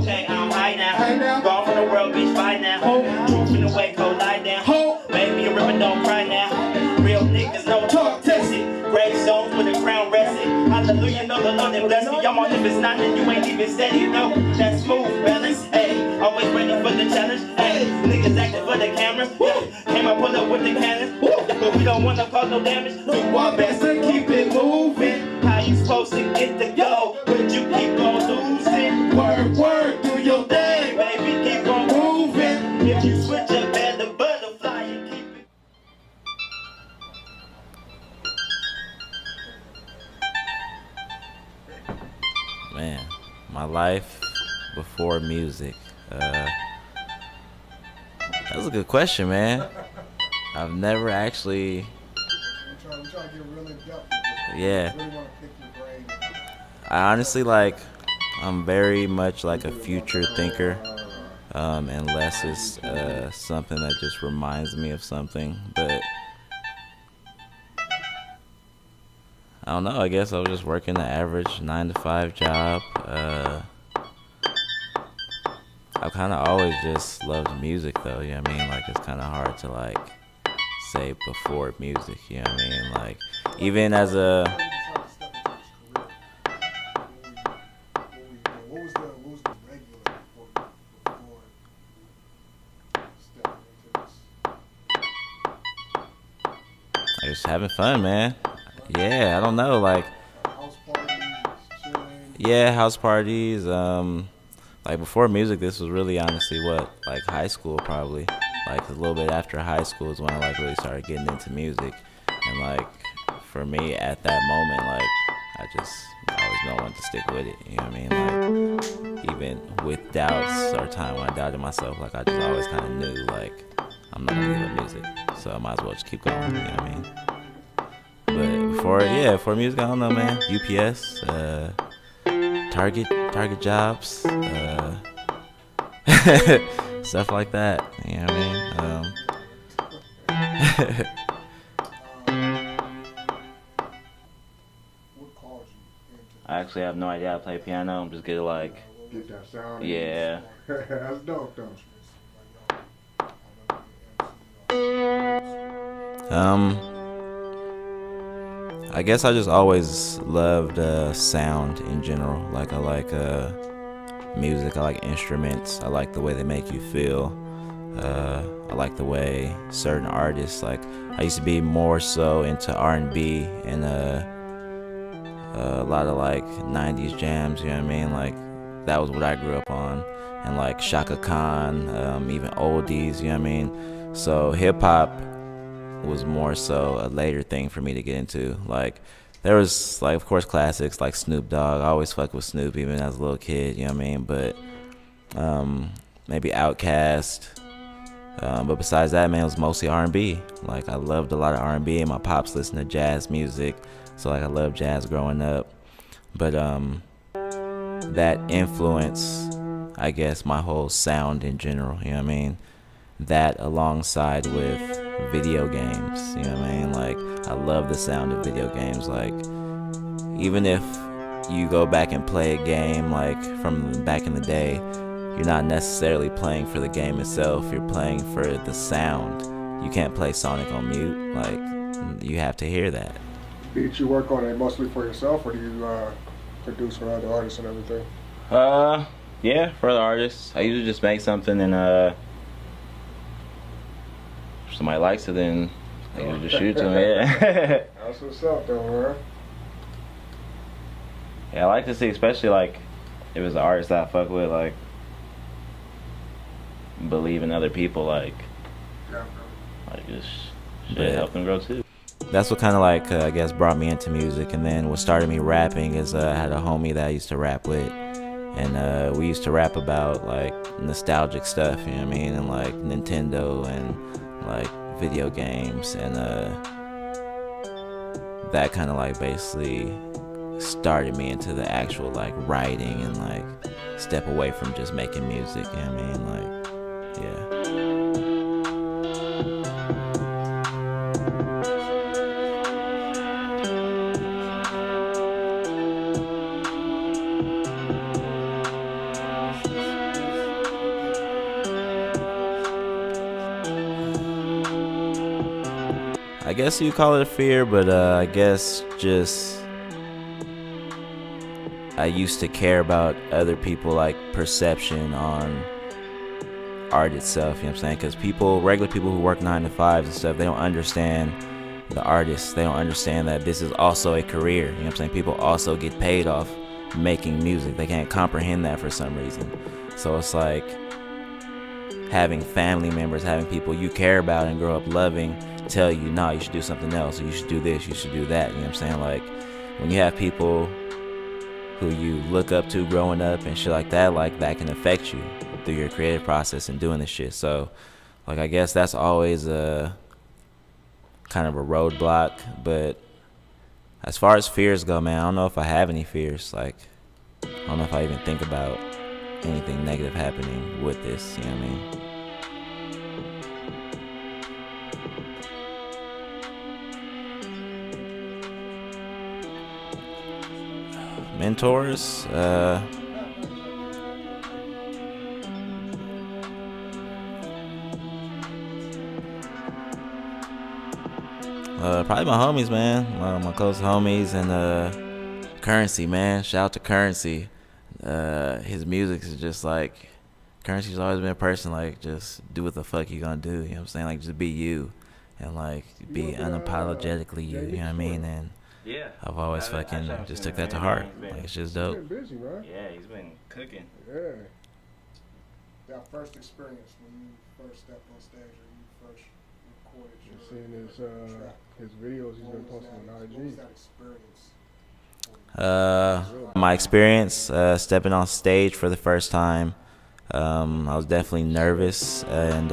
Okay, I'm high now. Gone from the world, bitch, bye now. Truth in the way, go lie down. Baby, a river, don't cry now. Real niggas, no talk, test it. Gravestones with a crown rested. Hallelujah, know the Lord that bless me. I'm on if it's not, then you ain't even steady. No, that's smooth balance. Ayy, always ready for the challenge. Ayy, niggas acting for the cameras. Came up, pull up with the cannons. But we don't wanna cause no damage. Do our best to keep it moving. How you supposed to get the go? But you keep on losing. Word, do your thing, baby. Keep on moving. If you switch up at the butterfly, you keep it. Man, my life before music. That was a good question, man. I've never actually. I'm trying to get real in depth. Yeah. I really want to pick your brain. I honestly I'm very much like a future thinker, unless it's something that just reminds me of something. But I don't know. I guess I was just working the average 9-to-5 job. I've kind of always just loved music, though. You know what I mean? Like, it's kind of hard to like say before music. You know what I mean? Like, even as a What was the regular before stepping into this? just having fun, man. Yeah, I don't know, like House parties, chilling. yeah, house parties. Like before music, this was really honestly what like high school probably. Like a little bit after high school is when I like really started getting into music, and like for me at that moment, like I always know when to stick with it. You know what I mean? Like even with doubts or time when I doubted myself, like I just always kind of knew like I'm not gonna give up music, so I might as well just keep going. You know what I mean? But before music, I don't know, man. UPS, Target jobs, stuff like that. You know what I mean? What caused you into I actually have no idea how to play piano. I'm just good at like, get that sound? yeah. That's dope, though. I guess I just always loved sound in general. Like I like music. I like instruments. I like the way they make you feel. I like the way certain artists, like I used to be more so into R&B and a lot of like 90s jams, you know what I mean? Like that was what I grew up on. And like Shaka Khan, even oldies, you know what I mean? So hip hop was more so a later thing for me to get into. Like there was like of course classics like Snoop Dogg. I always fucked with Snoop even as a little kid, you know what I mean? But maybe Outkast. But besides that, man, it was mostly R&B. Like I loved a lot of R&B, and my pops listened to jazz music, so like I loved jazz growing up. But that influenced, I guess, my whole sound in general. You know what I mean? That alongside with video games. You know what I mean? Like I love the sound of video games. Like even if you go back and play a game like from back in the day, you're not necessarily playing for the game itself. You're playing for the sound. You can't play Sonic on mute. Like you have to hear that. Did you work on it mostly for yourself, or do you produce for other artists and everything? Yeah, for the artists. I usually just make something and if somebody likes it, then I usually just shoot to them. Yeah. That's what's up, though, man. Yeah, I like to see, especially like if it's an artist that I fuck with, like believe in other people, like just shit, help them grow too. That's what kind of like I guess brought me into music, and then what started me rapping is I had a homie that I used to rap with, and we used to rap about like nostalgic stuff, you know what I mean, and like Nintendo and like video games, and that kind of like basically started me into the actual like writing and like step away from just making music, you know what I mean, like yeah. guess you call it a fear, but I guess just I used to care about other people, like perception on art itself, you know what I'm saying? Because regular people who work 9 to 5s and stuff, they don't understand the artists. They don't understand that this is also a career, you know what I'm saying? People also get paid off making music. They can't comprehend that for some reason. So it's like having family members, having people you care about and grow up loving tell you, no, you should do something else, or you should do this, you should do that, you know what I'm saying? Like, when you have people who you look up to growing up and shit like that can affect you through your creative process and doing this shit. So, like, I guess that's always a kind of a roadblock. But as far as fears go, man, I don't know if I have any fears. Like, I don't know if I even think about anything negative happening with this, you know what I mean? Mentors, probably my homies, man. My close homies and Currency, man. Shout out to Currency. His music is just like, Currency's always been a person like, just do what the fuck you gonna do. You know what I'm saying? Like, just be you, and like be unapologetically you. You know what I mean? And Yeah. I've always fucking just took that to heart. Like, it's just dope. He's been busy, man. Yeah, he's been cooking. Yeah. That first experience when you first stepped on stage or you first recorded your seeing his videos he's been posting on IG. What was that experience? My experience stepping on stage for the first time, I was definitely nervous, and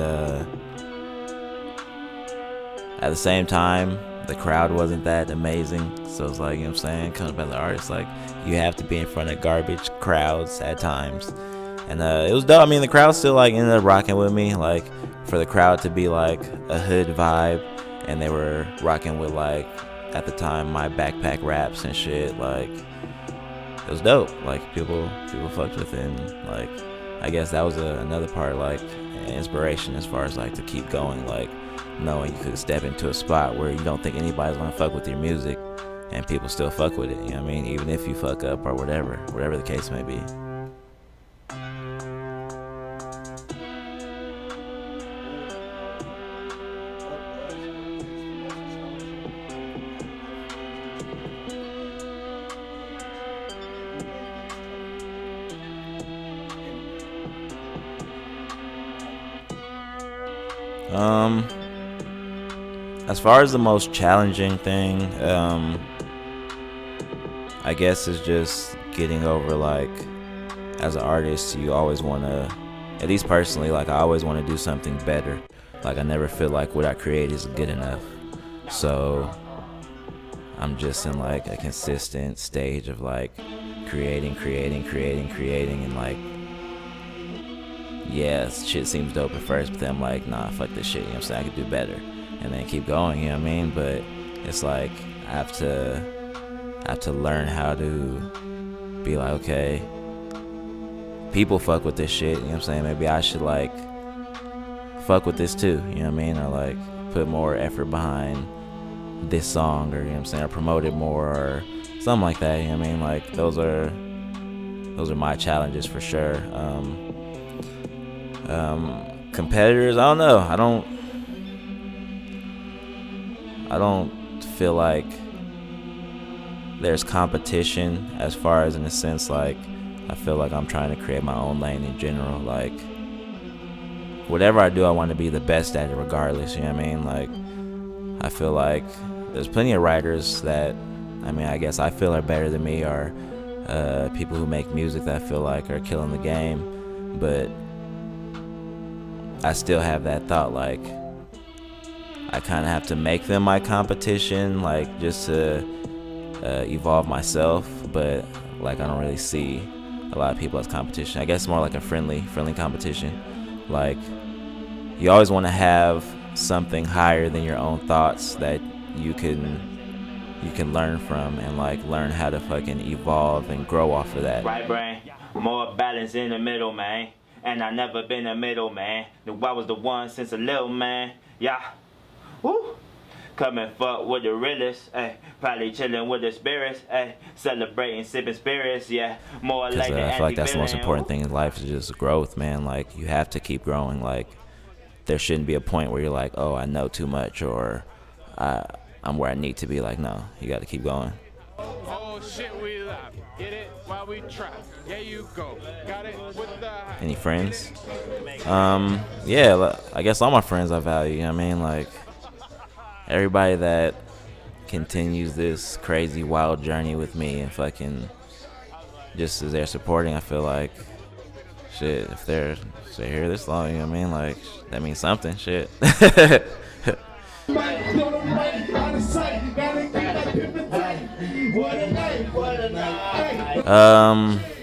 at the same time, the crowd wasn't that amazing. So it's like, you know what I'm saying, coming by the artist, like, you have to be in front of garbage crowds at times. And it was dope. I mean, the crowd still like ended up rocking with me, like, for the crowd to be like a hood vibe, and they were rocking with, like, at the time, my backpack raps and shit. Like, it was dope. Like, people fucked with it, and like, I guess that was another part, like, inspiration as far as like to keep going, like, knowing you could step into a spot where you don't think anybody's gonna fuck with your music, and people still fuck with it, you know what I mean? Even if you fuck up or whatever the case may be. As far as the most challenging thing, I guess is just getting over, like, as an artist, you always want to, at least personally, like, I always want to do something better. Like, I never feel like what I create is good enough. So I'm just in like a consistent stage of like creating, and like, yeah, shit seems dope at first, but then I'm like, nah, fuck this shit, you know what I'm saying? I could do better, and then keep going, you know what I mean? But it's like I have to learn how to be like, okay, people fuck with this shit, you know what I'm saying? Maybe I should like fuck with this too, you know what I mean? Or like put more effort behind this song, or you know what I'm saying, or promote it more, or something like that, you know what I mean? Like those are my challenges for sure. Competitors, I don't know. I don't feel like there's competition as far as, in a sense, like I feel like I'm trying to create my own lane in general. Like whatever I do, I want to be the best at it regardless, you know what I mean? Like I feel like there's plenty of writers that, I mean, I guess I feel are better than me, or people who make music that I feel like are killing the game, but I still have that thought, like I kind of have to make them my competition, like just to evolve myself. But like I don't really see a lot of people as competition. I guess it's more like a friendly competition. Like you always want to have something higher than your own thoughts that you can learn from, and like learn how to fucking evolve and grow off of that. Right brain, more balance in the middle, man. And I never been a middle man. Knew I was the one since a little man. Yeah. Woo. Come and fuck with the realest, ayy. Probably chilling with the spirits, ayy. Celebrating, sipping spirits, yeah. More like the I feel like that's the most anti-villain. important thing in life is just growth, man. Like, you have to keep growing. Like, there shouldn't be a point where you're like, oh, I know too much, or I'm where I need to be. Like, no, you got to keep going. Oh shit, we laugh. Get it while we trap. Yeah, you go. Got it with the. Any friends? Yeah, I guess all my friends I value. You know what I mean? Like, everybody that continues this crazy, wild journey with me and fucking just as they're supporting, I feel like, shit, if they're here this long, you know what I mean? Like, that means something, shit.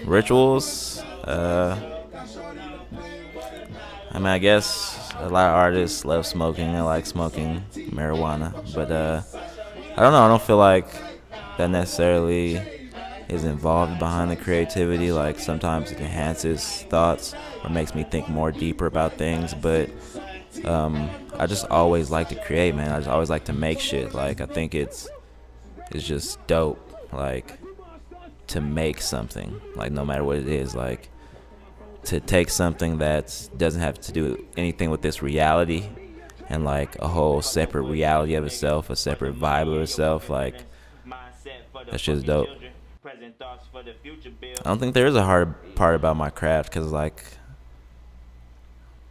Rituals. I mean, I guess a lot of artists love smoking. I like smoking marijuana, but I don't know. I don't feel like that necessarily is involved behind the creativity. Like, sometimes it enhances thoughts or makes me think more deeper about things, but I just always like to create, man. I just always like to make shit. Like, I think it's just dope, like, to make something, like, no matter what it is, like, to take something that doesn't have to do anything with this reality and, like, a whole separate reality of itself, a separate vibe of itself, like, that's just dope. I don't think there is a hard part about my craft, because, like,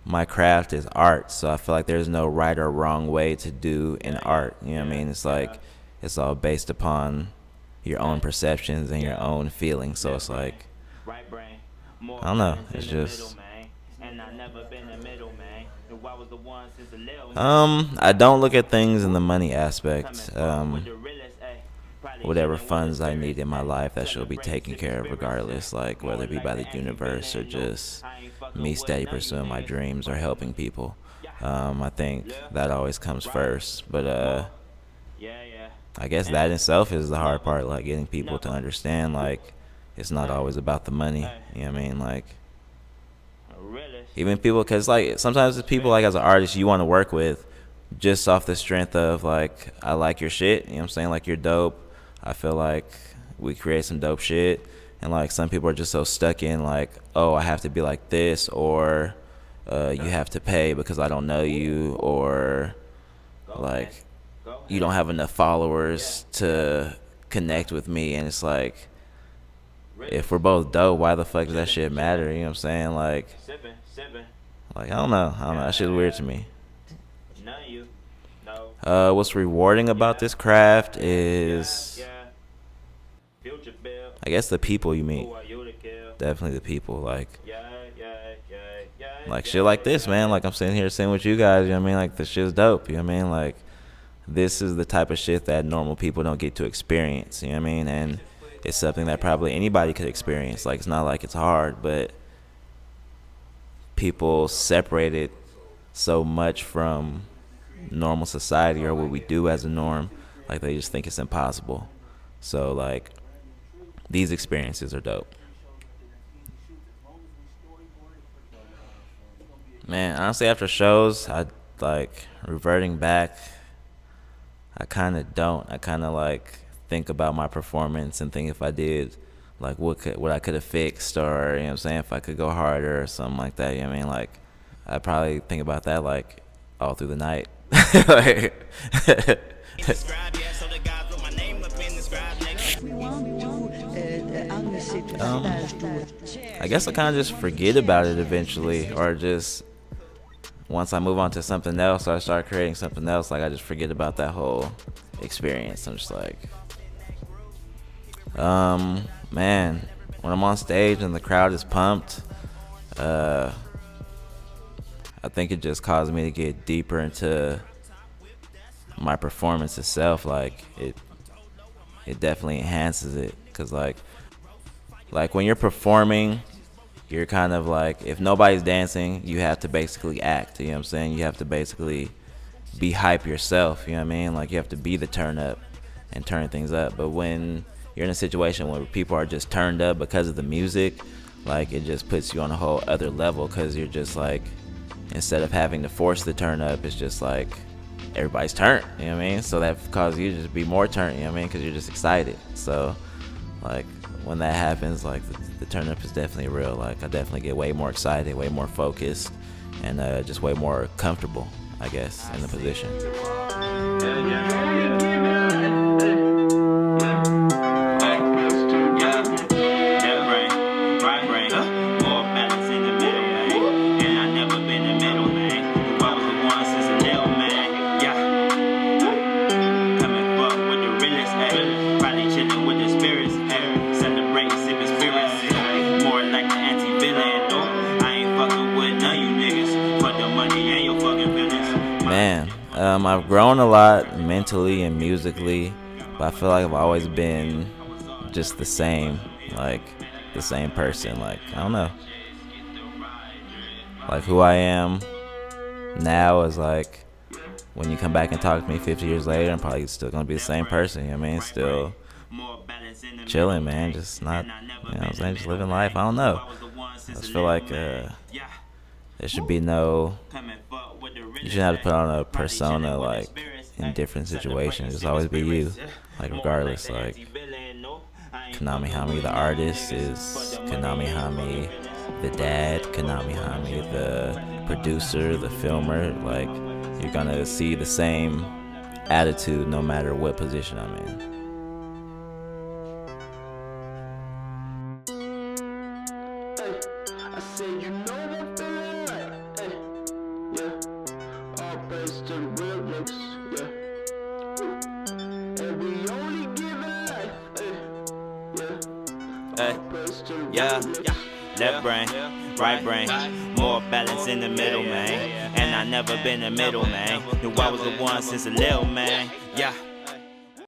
my craft is art, so I feel like there's no right or wrong way to do an art, you know what I mean? It's like, it's all based upon your own perceptions and your own feelings, so it's like, I don't know, it's just, I don't look at things in the money aspect. Whatever funds I need in my life, that should be taken care of regardless, like, whether it be by the universe or just me steady pursuing my dreams or helping people. I think that always comes first, but I guess that in itself is the hard part, like, getting people to understand, like, it's not always about the money, you know what I mean? Like, even people, because, like, sometimes it's people, like, as an artist you want to work with just off the strength of, like, I like your shit, you know what I'm saying? Like, you're dope. I feel like we create some dope shit, and, like, some people are just so stuck in, like, oh, I have to be like this, or you have to pay because I don't know you, or, like, you don't have enough followers to connect with me. And it's like, if we're both dope, why the fuck does that shit matter? You know what I'm saying? Like, I don't know. That shit's weird to me. What's rewarding about this craft is, I guess, the people you meet. Definitely the people. Like shit like this, man. Like, I'm sitting here sitting with you guys, you know what I mean? Like, the shit's dope, you know what I mean? Like, this is the type of shit that normal people don't get to experience, you know what I mean? And it's something that probably anybody could experience. Like, it's not like it's hard, but people separate it so much from normal society or what we do as a norm, like, they just think it's impossible. So, like, these experiences are dope. Man, honestly, after shows, I, like, reverting back, I kind of don't. I kind of, like, think about my performance and think if I did, like, what I could have fixed, or, you know what I'm saying, if I could go harder or something like that, you know what I mean? Like, I probably think about that, like, all through the night. Like, I guess I kind of just forget about it eventually, or just once I move on to something else, or I start creating something else, like, I just forget about that whole experience. I'm just like, man, when I'm on stage and the crowd is pumped, I think it just caused me to get deeper into my performance itself. Like, it definitely enhances it, because like when you're performing, you're kind of like, if nobody's dancing, you have to basically act, you know what I'm saying? You have to basically be hype yourself, you know what I mean? Like, you have to be the turn up and turn things up. But when you're in a situation where people are just turned up because of the music, like, it just puts you on a whole other level, because you're just like, instead of having to force the turn up, it's just like, everybody's turned, you know what I mean? So that causes you to just be more turned, you know what I mean? Because you're just excited. So, like, when that happens, like, the turn up is definitely real. Like, I definitely get way more excited, way more focused, and just way more comfortable, I guess, in the position. Man, I've grown a lot mentally and musically, but I feel like I've always been just the same, like the same person. Like, I don't know, like who I am now is like, when you come back and talk to me 50 years later, I'm probably still gonna be the same person, you know what I mean? Still chilling, man, just not, you know what I'm saying, just living life. I don't know, I just feel like there should be no, you shouldn't have to put on a persona like in different situations. Just always be you, like regardless. Like Konami Homi the artist is Konami Homi the dad, Konami Homi the producer, the filmer. Like, you're gonna see the same attitude no matter what position I'm in. Left brain, right brain, more balance in the middle, man. And I never been the middle, man. Knew I was the one since a little, man. Yeah.